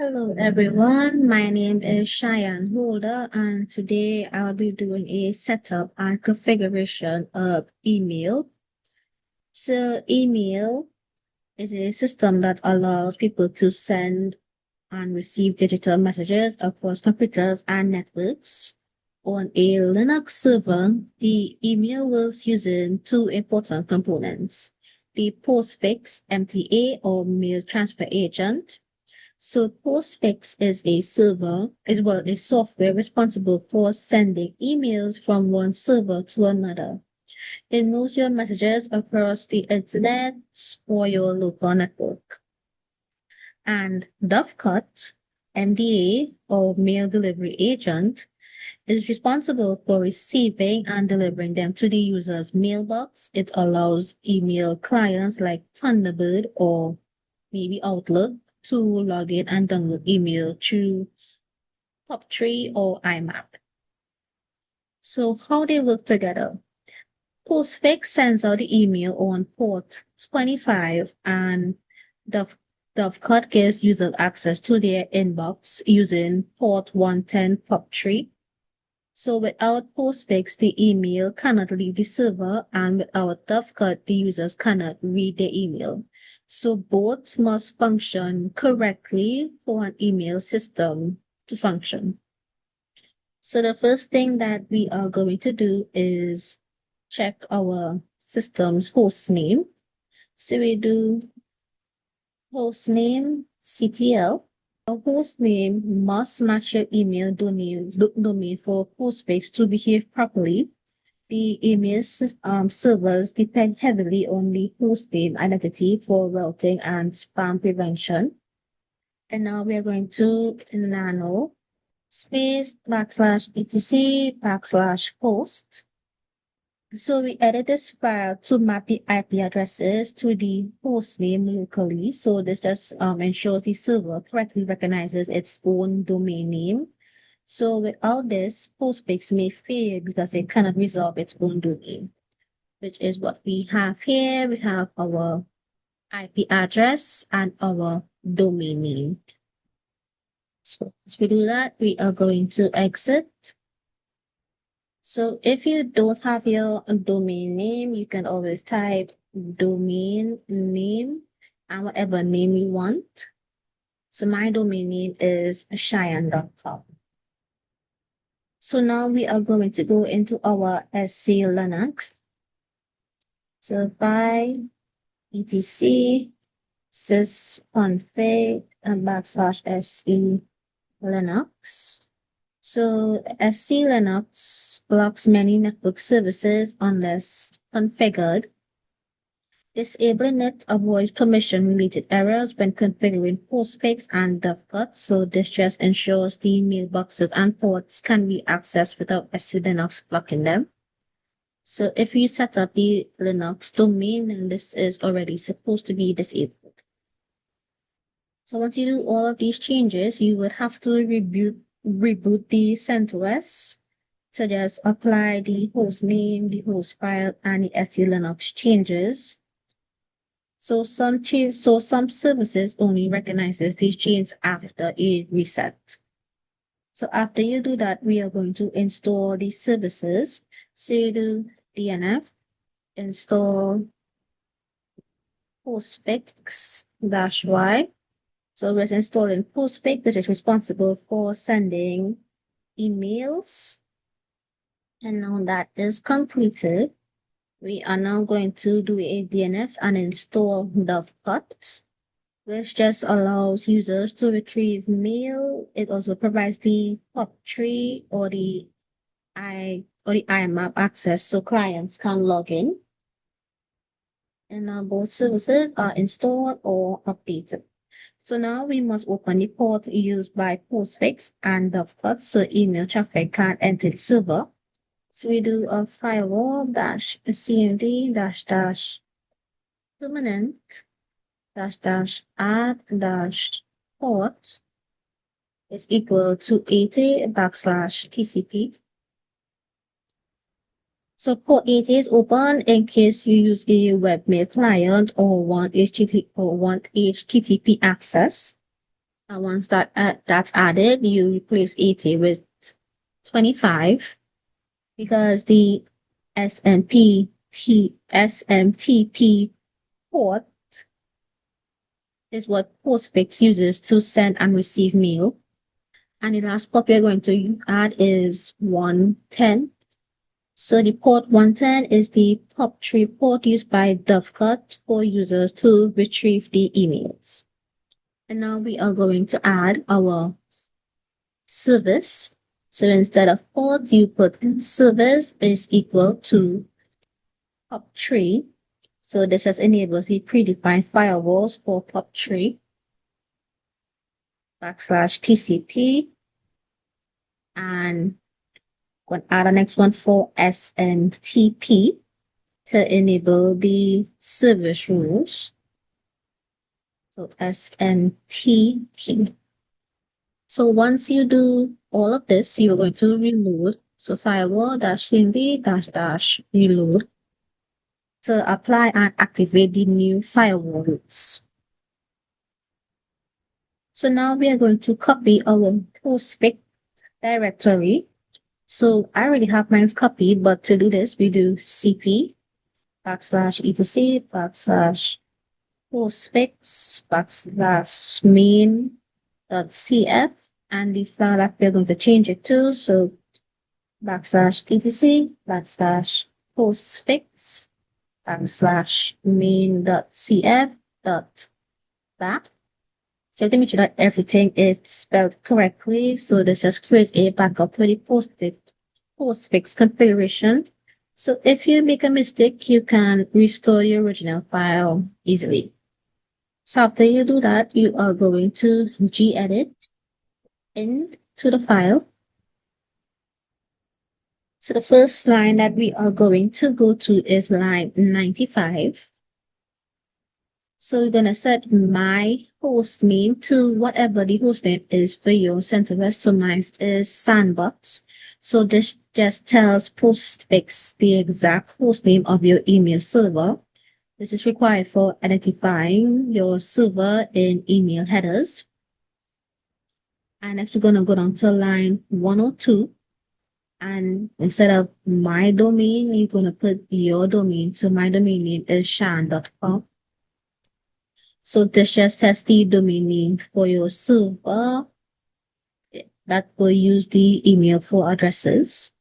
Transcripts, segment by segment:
Hello everyone, my name is Shyanne Holder and today I'll be doing a setup and configuration of email. So email is a system that allows people to send and receive digital messages across computers and networks. On a Linux server, the email works using two important components, the postfix MTA or mail transfer agent. So Postfix is a software responsible for sending emails from one server to another. It moves your messages across the internet or your local network. And Dovecot, MDA or Mail Delivery Agent, is responsible for receiving and delivering them to the user's mailbox. It allows email clients like Thunderbird or maybe Outlook to log in and download email through POP3 or IMAP. So how they work together. Postfix sends out the email on port 25 and Dovecot gives users access to their inbox using port 110 POP3. So without Postfix, the email cannot leave the server, and without Dovecot, the users cannot read the email. So both must function correctly for an email system to function. So the first thing that we are going to do is check our system's host name. So we do host name CTL. A host name must match your email domain for Postfix to behave properly. The email servers depend heavily on the host name identity for routing and spam prevention. And now we are going to nano space /etc/host. So we edit this file to map the IP addresses to the host name locally. So this just ensures the server correctly recognizes its own domain name. So without this, Postfix may fail because it cannot resolve its own domain, which is what we have here. We have our IP address and our domain name. So as we do that, we are going to exit. So if you don't have your domain name, you can always type domain name and whatever name you want. So my domain name is Shyanne.com. So now we are going to go into our SC Linux. So by etc sysconfig and /SE Linux. So SC Linux blocks many network services unless configured. Disabling it avoids permission-related errors when configuring postfix and Dovecot, so this just ensures the mailboxes and ports can be accessed without SC Linux blocking them. So if you set up the Linux domain, then this is already supposed to be disabled. So once you do all of these changes, you would have to reboot the CentOS to just apply the host name, the host file, and the SE Linux changes. So some services only recognizes these changes after a reset. So after you do that, we are going to install these services. So you do DNF, install postfix-y. So we're installing Postfix, which is responsible for sending emails. And now that is completed, we are now going to do a DNF and install Dovecot, which just allows users to retrieve mail. It also provides the POP3 or the IMAP access so clients can log in. And now both services are installed or updated. So now we must open the port used by Postfix and Dovecot so email traffic can enter the server. So we do a firewall -cmd -permanent -add -port is equal to 80 /TCP. So port 80 is open in case you use a webmail client or want HTTP access. And once that's added, you replace 80 with 25 because the SMTP port is what Postfix uses to send and receive mail. And the last port we're going to add is 110. So the port 110 is the POP3 port used by Dovecot for users to retrieve the emails. And now we are going to add our service. So instead of port, you put service is equal to POP3. So this just enables the predefined firewalls for POP3 /TCP, and going to add the next one for SMTP to enable the service rules. So SMTP. So once you do all of this, you're going to reload. So firewall -cmd -reload to apply and activate the new firewall rules. So now we are going to copy our postfix directory. So I already have mine copied, but to do this, we do cp /etc /postfix /main.cf, and the file that we're going to change it to. So /etc /postfix /main.cf .that. So to make sure that everything is spelled correctly, so this just creates a backup for the postfix configuration. So if you make a mistake, you can restore your original file easily. So after you do that, you are going to gedit into the file. So the first line that we are going to go to is line 95. So we're going to set my host name to whatever the host name is for your CentOS. So mine is Sandbox. So this just tells Postfix the exact host name of your email server. This is required for identifying your server in email headers. And next we're going to go down to line 102. And instead of my domain, you're going to put your domain. So my domain name is shyanne.com. So this just sets the domain name for your server that will use the email for addresses.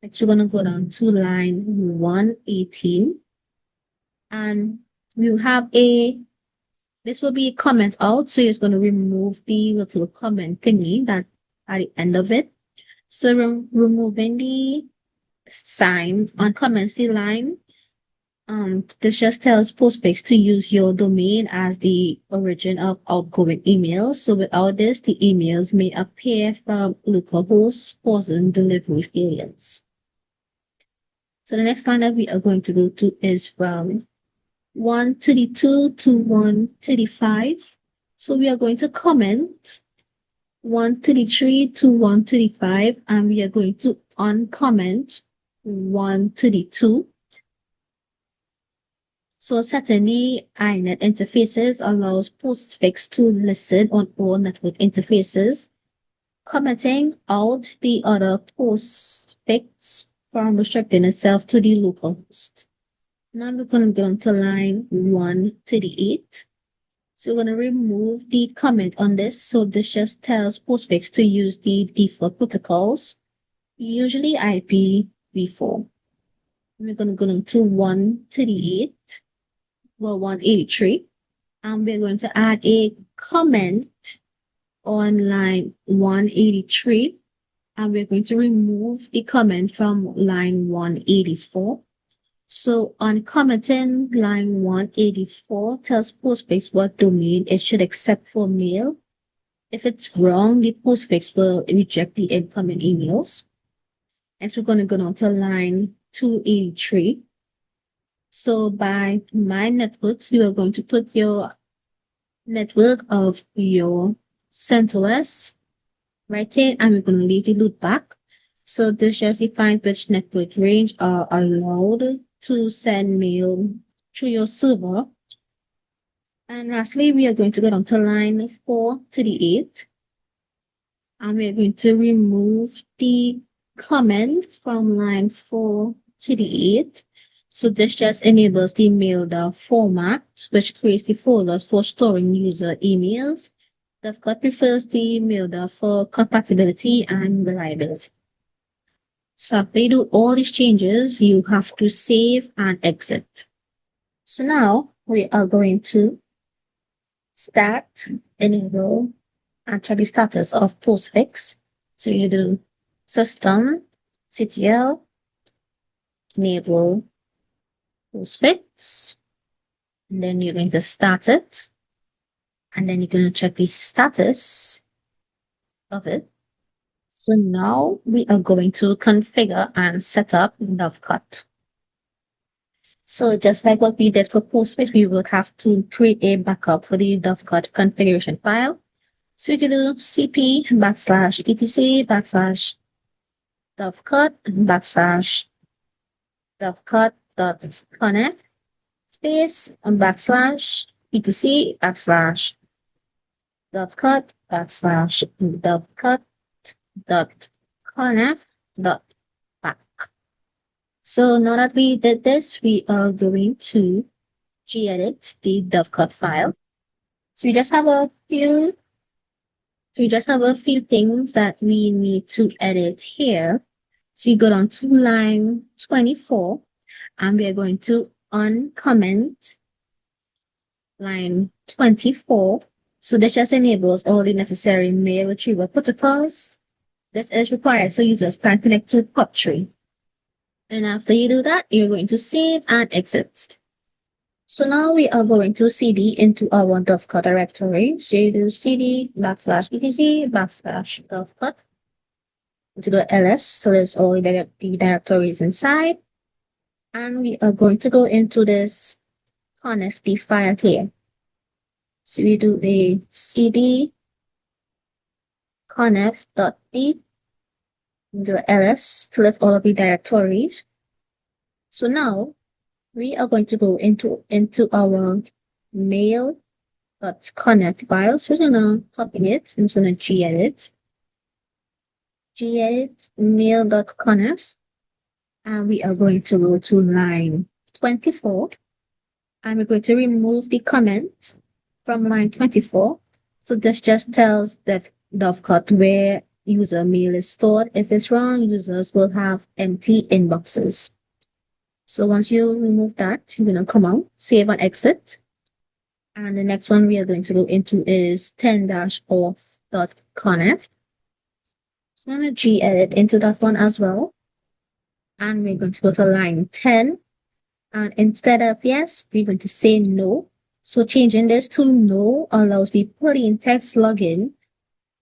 Next, we're going to go down to line 118. And we'll have this will be a comment out. So it's going to remove the little comment thingy that at the end of it. So removing the sign on comments line. This just tells Postfix to use your domain as the origin of outgoing emails. So without this, the emails may appear from localhost, causing delivery failures. So the next line that we are going to go to is from 132 to 135. So we are going to comment 133 to 135, and we are going to uncomment 132. So certainly, iNet interfaces allows Postfix to listen on all network interfaces, commenting out the other Postfix from restricting itself to the local host. Now we're going to go to line 138. So we're going to remove the comment on this. So this just tells Postfix to use the default protocols, usually IPv4. We're going to go to 138. 183, and we're going to add a comment on line 183, and we're going to remove the comment from line 184. So on commenting line 184 tells Postfix what domain it should accept for mail. If it's wrong, the Postfix will reject the incoming emails. Next, we're going to go down to line 283. So by my networks, you are going to put your network of your CentOS right here, and we're going to leave the loop back. So this just defines which network range are allowed to send mail to your server. And lastly, we are going to go down to line 4 to the 8. And we're going to remove the comment from line 4 to the 8. So this just enables the mailed format, which creates the folders for storing user emails. DevCut prefers the mailed for compatibility and reliability. So after you do all these changes, you have to save and exit. So now we are going to start, enable, and check the status of postfix. So you do system, ctl, enable postfix, and then you're going to start it, and then you're going to check the status of it. So now we are going to configure and set up DovCut. So just like what we did for Postfix, we will have to create a backup for the DovCut configuration file. So we can do cp /etc /DovCut /DovCut.connect space /etc /DovCut /DovCut.connect.back. So now that we did this, we are going to gedit the DovCut file. So we just have a few things that we need to edit here. So we go down to line 24, and we are going to uncomment line 24. So this just enables all the necessary mail retrieval protocols. This is required so users can connect to PubTree. And after you do that, you're going to save and exit. So now we are going to cd into our DovCut directory. So you do cd /etc/DovCut to the ls. So there's all the directories inside. And we are going to go into this conft file here. So we do a cd conf.d into ls to list all of the directories. So now we are going to go into our mail.conf file. So we're gonna copy it and we're gonna gedit mail.conf, and we are going to go to line 24, and we're going to remove the comment from line 24. So this just tells the DovCut where user mail is stored. If it's wrong, users will have empty inboxes. So once you remove that, you're going to come out, save and exit. And the next one we are going to go into is 10-auth.conf. I'm going to gedit into that one as well. And we're going to go to line 10. And instead of yes, we're going to say no. So changing this to no allows the plain text login.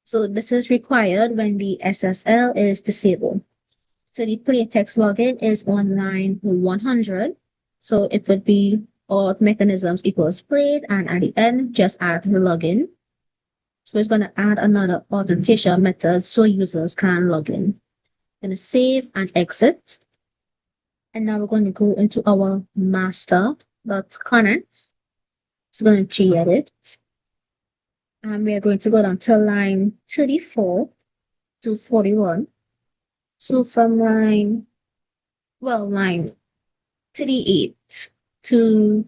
So this is required when the SSL is disabled. So the plain text login is on line 100. So it would be auth mechanisms equals plain, and at the end, just add the login. So it's going to add another authentication method so users can log in. Going to save and exit. And now we're going to go into our master.conf. So we're going to gedit. And we are going to go down to line 34 to 41. So from line 38 to,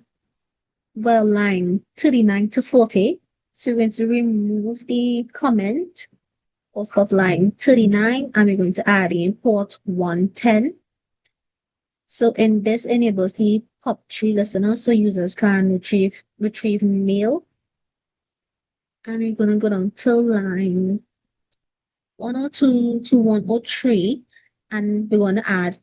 line 39 to 40. So we're going to remove the comment off of line 39, and we're going to add in port 110. So in this enables the PubTree listener so users can retrieve mail. And we're going to go down to line 102 to 103, and we're going to add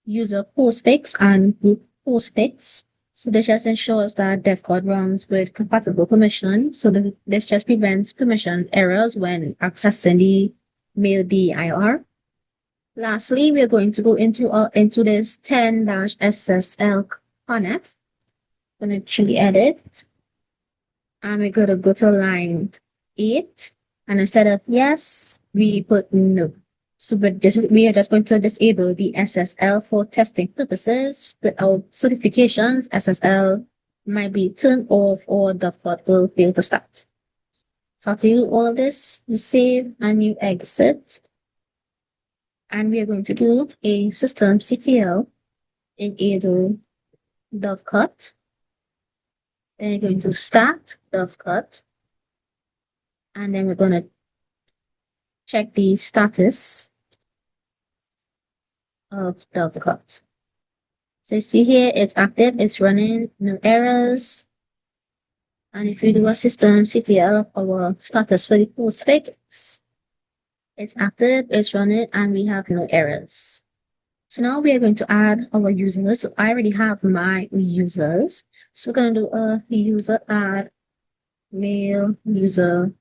user postfix and group postfix. So this just ensures that DevCut runs with compatible permission. So this just prevents permission errors when accessing the mail dir. Lastly, we're going to go into this 10-SSL conf. I'm going to edit. And we're going to go to line 8. And instead of yes, we put no. So we are just going to disable the SSL for testing purposes without certifications. SSL might be turned off or Dovecot will fail to start. So to do all of this, you save and you exit. And we are going to do a systemctl enable Dovecot. Then you're going to start Dovecot. And then we're going to check the status of Dovecot. So you see here, it's active, it's running, no errors. And if you do a systemctl of our status for the postfix, it's active, it's running, and we have no errors. So now we are going to add our users. So I already have my users. So we're going to do a user add mail user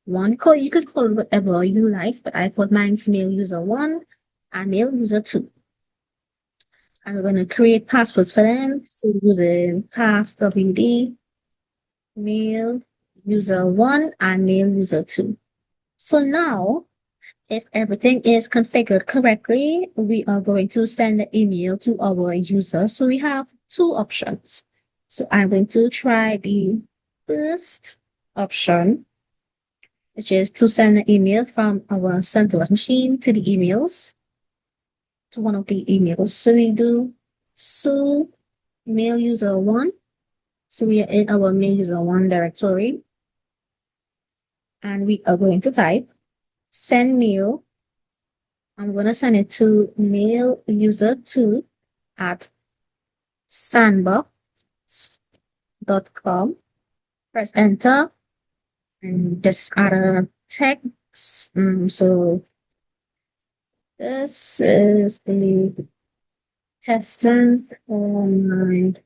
one. You could call it whatever you like, but I put mine's mail user one and mail user two. And we're going to create passwords for them. So using passwd mail user one and mail user two. So now, if everything is configured correctly, we are going to send the email to our user. So we have two options. So I'm going to try the first option, which is to send an email from our CentOS machine to the emails, to one of the emails. So we do so mail user one. So we are in our mail user one directory. And we are going to type send mail. I'm going to send it to mail user two at sandbox.com. Press enter and just add a text. So this is a testing online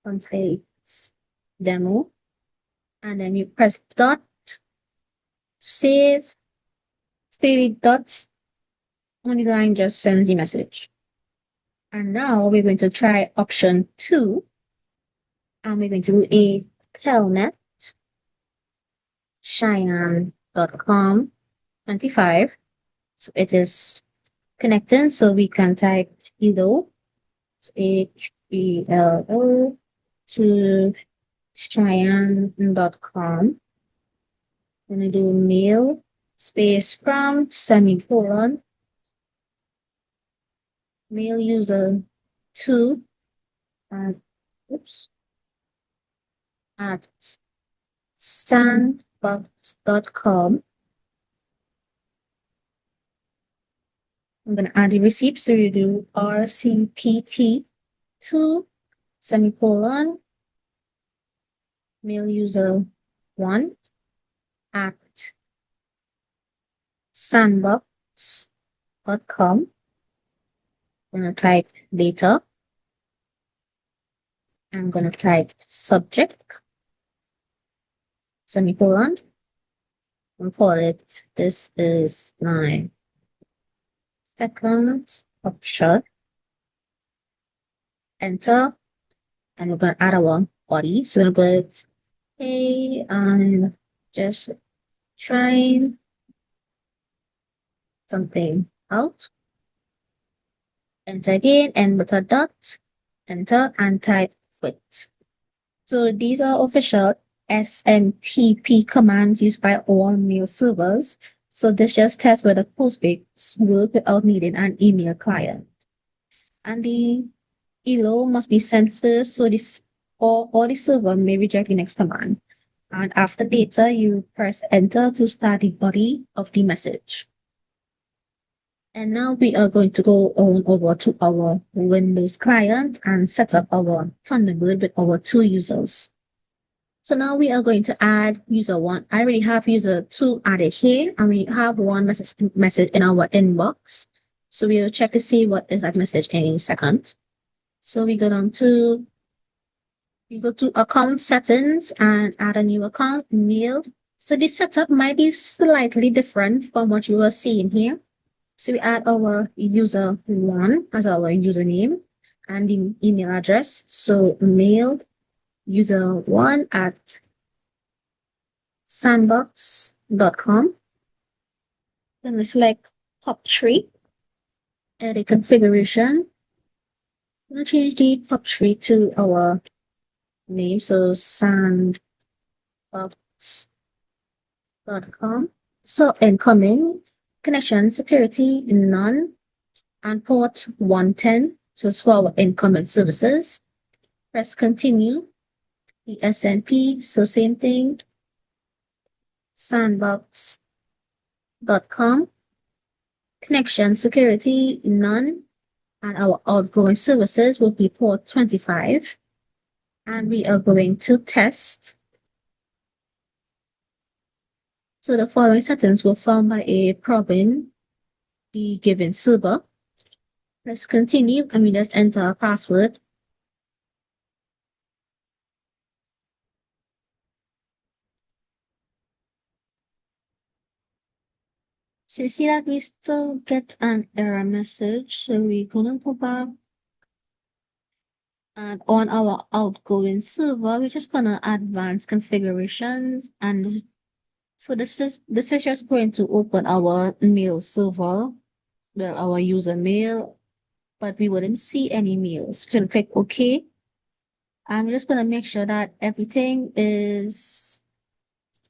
templates demo. And then you press dot, save, steady dot, on the line just sends the message. And now we're going to try option 2. And we're going to do a telnet Shyanne.com 25. So it is connecting, so we can type hello, HELO, to Shyanne.com. Gonna do mail space from semicolon mail user 2 at at sandbox.com. I'm going to add the receipt. So you do RCPT2 semicolon mail user 1 at sandbox.com. I'm going to type data. I'm going to type subject semicolon. And for it, this is my second option. Enter. And we're going to add our body. So we're going to put, hey, I'm just trying something out. Enter again, and with a dot, enter and type quit. So these are official SMTP commands used by all mail servers. So this just tests whether Postfix work without needing an email client. And the ELO must be sent first, so this or the server may reject the next command. And after data, you press enter to start the body of the message. And now we are going to go on over to our Windows client and set up our Thunderbird with our two users. So now we are going to add user 1. I already have user 2 added here, and we have one message in our inbox. So we will check to see what is that message in a second. So we go to account settings and add a new account, mail. So the setup might be slightly different from what you are seeing here. So we add our user 1 as our username and the email address. So mail user 1 at sandbox.com. Then we select POP3, edit configuration. I'm going to change the POP3 to our name. So sandbox.com. So incoming connection security none and port 110. So it's for our incoming services. Press continue. The SMP. So same thing. Sandbox.com. Connection security none and our outgoing services will be port 25. And we are going to test. So the following settings were found by a probing the given server. Let's continue and we just enter our password. So you see that we still get an error message. So we're gonna go back and on our outgoing server, we're just gonna advance configurations and so this is just going to open our mail server, well our user mail, but we wouldn't see any mails. So click OK. I'm just gonna make sure that everything is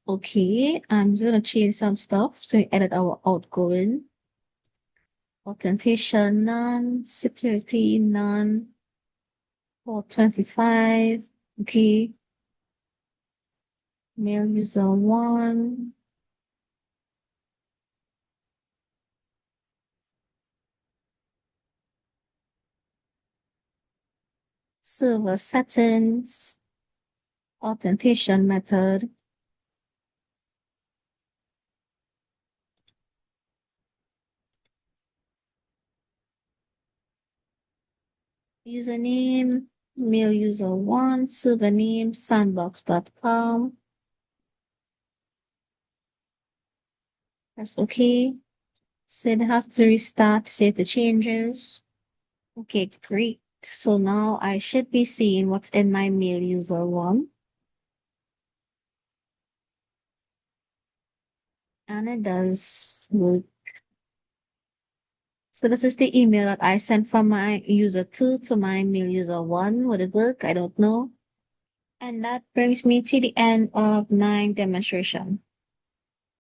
okay. I'm just gonna change some stuff to edit our outgoing. Authentication none, security none, port 25, okay. Mail user 1. Server settings, authentication method. Username, mail user 1, server name, sandbox.com. That's okay. So it has to restart, save the changes. Okay, great. So now I should be seeing what's in my mail user 1. And it does work. So this is the email that I sent from my user 2 to my mail user 1. Would it work? I don't know. And that brings me to the end of my demonstration.